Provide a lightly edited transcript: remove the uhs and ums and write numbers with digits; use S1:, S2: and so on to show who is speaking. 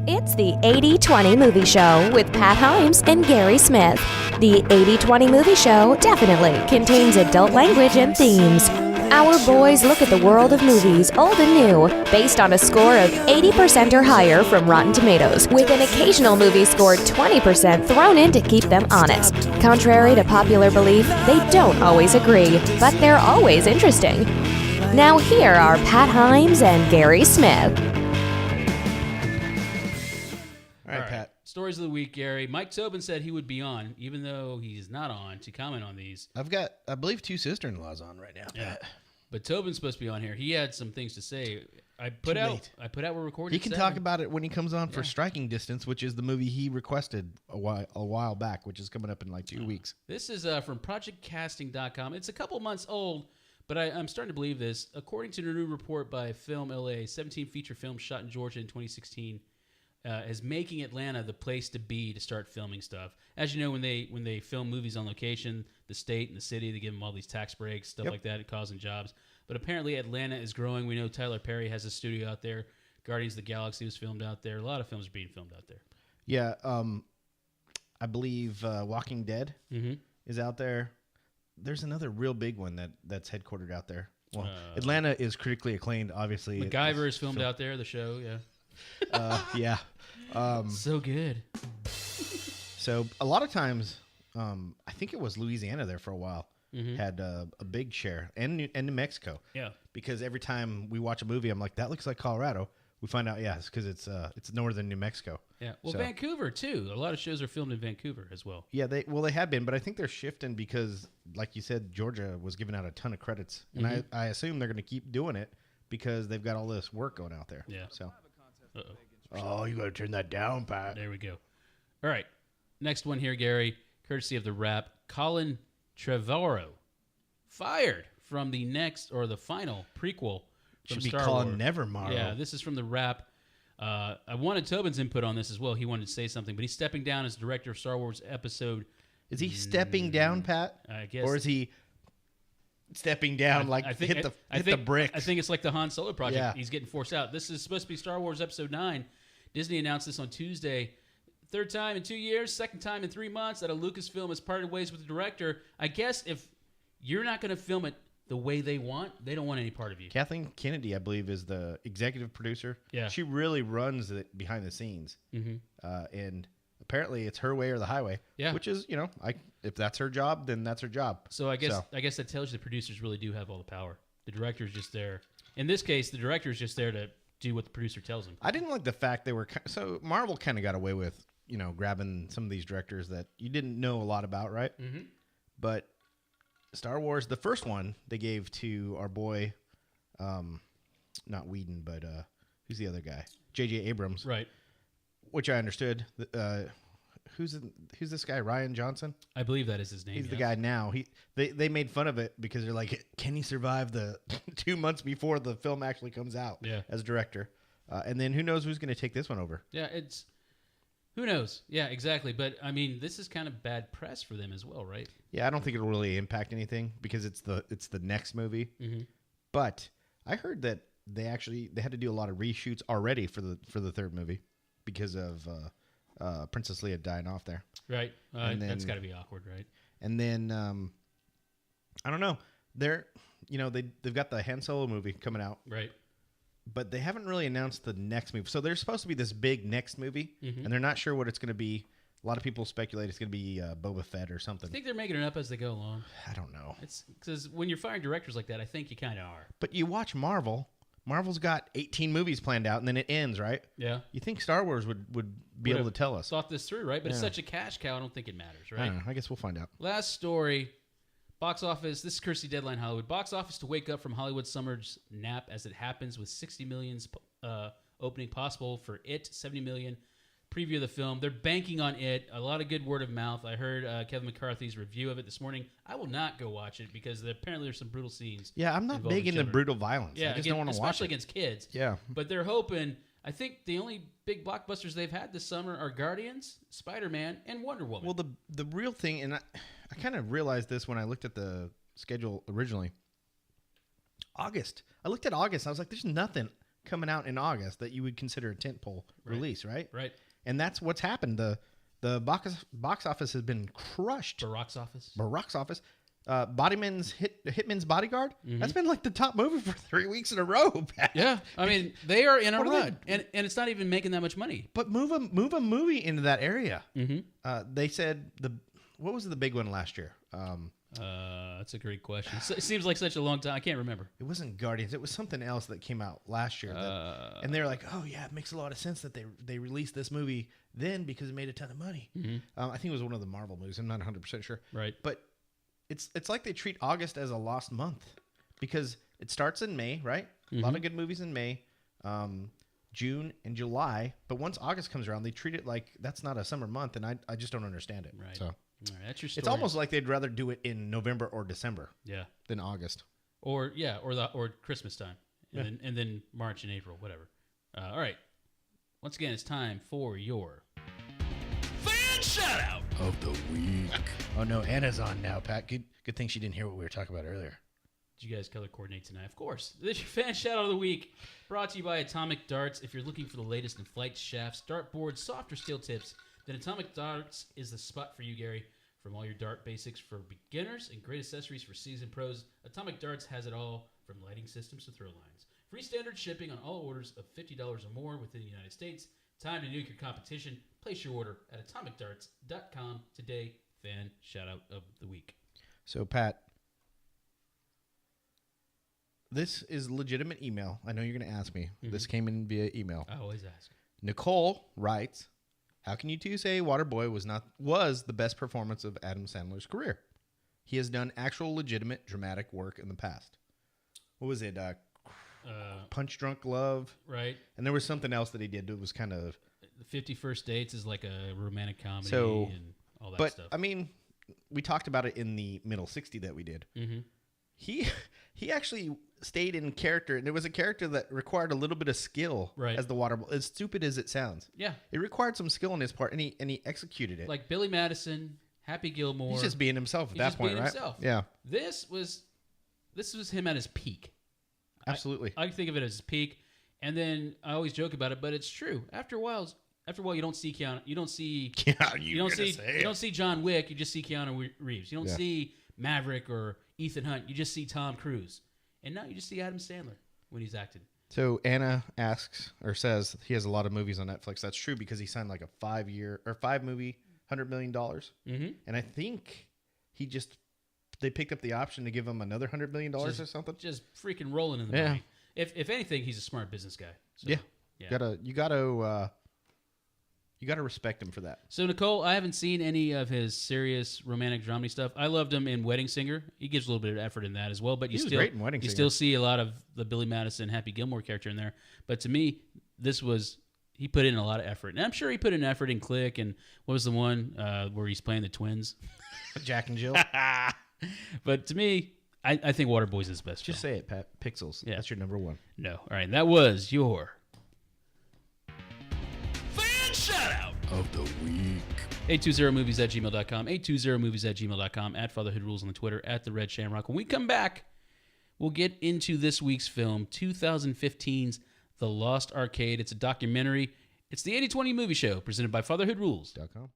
S1: It's the 80/20 Movie Show with Pat Himes and Gary Smith. The 80/20 Movie Show definitely contains adult language and themes. Our boys look at the world of movies, old and new, based on a score of 80% or higher from Rotten Tomatoes, with an occasional movie scored 20% thrown in to keep them honest. Contrary to popular belief, they don't always agree, but they're always interesting. Now here are Pat Himes and Gary Smith.
S2: All right, Pat.
S3: Stories of the week, Gary. Mike Tobin said he would be on, even though he's not on, to comment on these.
S2: I've got, I believe, two sister-in-laws on right now.
S3: Yeah. But Tobin's supposed to be on here. He had some things to say. I put out we're recording.
S2: He can talk about it when he comes on for Striking Distance, which is the movie he requested a while back, which is coming up in like 2 weeks.
S3: This is from ProjectCasting.com. It's a couple months old, but I'm starting to believe this. According to a new report by Film LA, 17 feature films shot in Georgia in 2016 is making Atlanta the place to be to start filming stuff. As you know, when they film movies on location, the state and the city, they give them all these tax breaks, stuff like that, causing jobs. But apparently Atlanta is growing. We know Tyler Perry has a studio out there. Guardians of the Galaxy was filmed out there. A lot of films are being filmed out there.
S2: Yeah, I believe Walking Dead is out there. There's another real big one that's headquartered out there. Well, Atlanta is critically acclaimed, obviously.
S3: MacGyver is filmed out there, the show,
S2: yeah.
S3: So good.
S2: So a lot of times, I think it was Louisiana there for a while, had a big share, and New Mexico.
S3: Yeah.
S2: Because every time we watch a movie, I'm like, that looks like Colorado. We find out, it's because it's northern New Mexico.
S3: Yeah. Well, so. Vancouver too. A lot of shows are filmed in Vancouver as well.
S2: Yeah, they have been, but I think they're shifting because, like you said, Georgia was giving out a ton of credits, and I assume they're going to keep doing it because they've got all this work going out there.
S3: Yeah.
S2: So. Oh, you got to turn that down, Pat.
S3: There we go. All right. Next one here, Gary, courtesy of The Wrap. Colin Trevorrow fired from the final prequel from
S2: Should be
S3: Star
S2: Colin
S3: Wars.
S2: Nevermore.
S3: Yeah, this is from The Wrap. I wanted Tobin's input on this as well. He wanted to say something, but he's stepping down as director of Star Wars Episode.
S2: Is he stepping down, Pat?
S3: I guess.
S2: Or is he stepping down hit the bricks?
S3: I think it's like the Han Solo project.
S2: Yeah.
S3: He's getting forced out. This is supposed to be Star Wars Episode 9. Disney announced this on Tuesday. Third time in 2 years, second time in 3 months that a Lucasfilm has parted ways with the director. I guess if you're not going to film it the way they want, they don't want any part of you.
S2: Kathleen Kennedy, I believe, is the executive producer.
S3: Yeah.
S2: She really runs it behind the scenes. And apparently it's her way or the highway.
S3: Yeah.
S2: Which is, if that's her job, then that's her job.
S3: So I guess that tells you the producers really do have all the power. The director's just there. In this case, the director is just there to do what the producer tells him.
S2: I didn't like the fact they were... So Marvel kind of got away with, grabbing some of these directors that you didn't know a lot about, right? But Star Wars, the first one, they gave to our boy, not Whedon, but who's the other guy? J.J. Abrams.
S3: Right.
S2: Which I understood. Who's this guy? Ryan Johnson?
S3: I believe that is his name.
S2: He's the guy now. They made fun of it because they're like, can he survive the 2 months before the film actually comes out as director? And then who knows who's going to take this one over?
S3: Yeah, who knows? Yeah, exactly. But I mean, this is kind of bad press for them as well, right?
S2: Yeah, I don't think it'll really impact anything because it's the next movie. But I heard that they had to do a lot of reshoots already for the third movie because of Princess Leia dying off there.
S3: Right. That's got to be awkward, right?
S2: And then I don't know. They've got the Han Solo movie coming out.
S3: Right.
S2: But they haven't really announced the next movie. So there's supposed to be this big next movie, and they're not sure what it's going to be. A lot of people speculate it's going to be Boba Fett or something.
S3: I think they're making it up as they go along.
S2: I don't know.
S3: It's because when you're firing directors like that, I think you kind of are.
S2: But you watch Marvel. Marvel's got 18 movies planned out, and then it ends, right?
S3: Yeah.
S2: You think Star Wars would be able to tell us?
S3: Thought this through, right? But it's such a cash cow, I don't think it matters, right?
S2: I don't know. I guess we'll find out.
S3: Last story. Box office. This is courtesy Deadline Hollywood. Box office to wake up from Hollywood summer's nap as it happens with 60 million's opening possible for It, 70 million. Preview of the film. They're banking on It. A lot of good word of mouth. I heard Kevin McCarthy's review of it this morning. I will not go watch it because apparently there's some brutal scenes.
S2: Yeah, I'm not big into brutal violence.
S3: Yeah,
S2: I just don't want to watch it.
S3: Especially against kids.
S2: Yeah.
S3: But they're hoping... I think the only big blockbusters they've had this summer are Guardians, Spider-Man, and Wonder Woman.
S2: Well, the real thing, and I kind of realized this when I looked at the schedule originally. August. I looked at August. I was like, there's nothing coming out in August that you would consider a tentpole release, right?
S3: Right.
S2: And that's what's happened. The box office has been crushed.
S3: Baroque's office.
S2: Baroque's office. Hitman's Bodyguard. That's been like the top movie for 3 weeks in a row. Pat.
S3: Yeah, I mean they are in a
S2: What are
S3: rut, and it's not even making that much money.
S2: But move a movie into that area. They said what was the big one last year?
S3: That's a great question. It seems like such a long time. I can't remember.
S2: It wasn't Guardians. It was something else that came out last year. And they were like, oh, yeah, it makes a lot of sense that they released this movie then because it made a ton of money. I think it was one of the Marvel movies. I'm not 100% sure.
S3: Right.
S2: But it's like they treat August as a lost month because it starts in May, right? A lot of good movies in May, June, and July. But once August comes around, they treat it like that's not a summer month, and I just don't understand it.
S3: Right.
S2: So
S3: All right, that's your story.
S2: it's almost like they'd rather do it in November or December than August.
S3: or Christmas time, and then March and April, whatever. All right. Once again, it's time for your fan shout out
S2: Of the week. Oh no, Anna's on now, Pat. Good thing she didn't hear what we were talking about earlier.
S3: Did you guys color coordinate tonight? Of course. This is your fan shout out of the week, brought to you by Atomic Darts. If you're looking for the latest in flight shafts, dartboards, softer steel tips, then Atomic Darts is the spot for you, Gary. From all your dart basics for beginners and great accessories for seasoned pros, Atomic Darts has it all, from lighting systems to throw lines. Free standard shipping on all orders of $50 or more within the United States. Time to nuke your competition. Place your order at atomicdarts.com today. Fan shout out of the week.
S2: So, Pat, this is legitimate email. I know you're going to ask me. This came in via email.
S3: I always ask.
S2: Nicole writes, how can you two say Waterboy was the best performance of Adam Sandler's career? He has done actual legitimate dramatic work in the past. What was it? Punch Drunk Love.
S3: Right.
S2: And there was something else that he did that was kind of...
S3: The 50 First Dates is like a romantic comedy and all that stuff.
S2: But, I mean, we talked about it in the Middle 60 that we did. He actually stayed in character, and it was a character that required a little bit of skill as the Waterboy. As stupid as it sounds.
S3: Yeah.
S2: It required some skill on his part, and he executed it.
S3: Like Billy Madison, Happy Gilmore.
S2: He's just being himself at that point, right?
S3: Himself.
S2: Yeah.
S3: This was him at his peak.
S2: Absolutely.
S3: I think of it as his peak, and then I always joke about it, but it's true. After a while, you don't see Keanu. You don't see. You don't see John Wick. You just see Keanu Reeves. You don't see Maverick or Ethan Hunt. You just see Tom Cruise, and now you just see Adam Sandler when he's acting.
S2: So Anna asks or says he has a lot of movies on Netflix. That's true because he signed like a 5-movie, $100 million, and I think they picked up the option to give him another $100 million or something.
S3: Just freaking rolling in the money. If anything, he's a smart business guy. So,
S2: You gotta respect him for that.
S3: So Nicole, I haven't seen any of his serious romantic dramedy stuff. I loved him in Wedding Singer. He gives a little bit of effort in that as well, but you still see a lot of the Billy Madison, Happy Gilmore character in there. But to me, he put in a lot of effort, and I'm sure he put in effort in Click. And what was the one where he's playing the twins?
S2: Jack and Jill.
S3: But to me, I think Waterboy's his best.
S2: Just say it, Pat. Pixels. Yeah. That's your number one.
S3: No. All right. That was your fan shout out
S2: of the week.
S3: 820movies@gmail.com. 820movies@gmail.com. At Fatherhood Rules on the Twitter. At the Red Shamrock. When we come back, we'll get into this week's film, 2015's The Lost Arcade. It's a documentary. It's the 80/20 movie show presented by FatherhoodRules.com.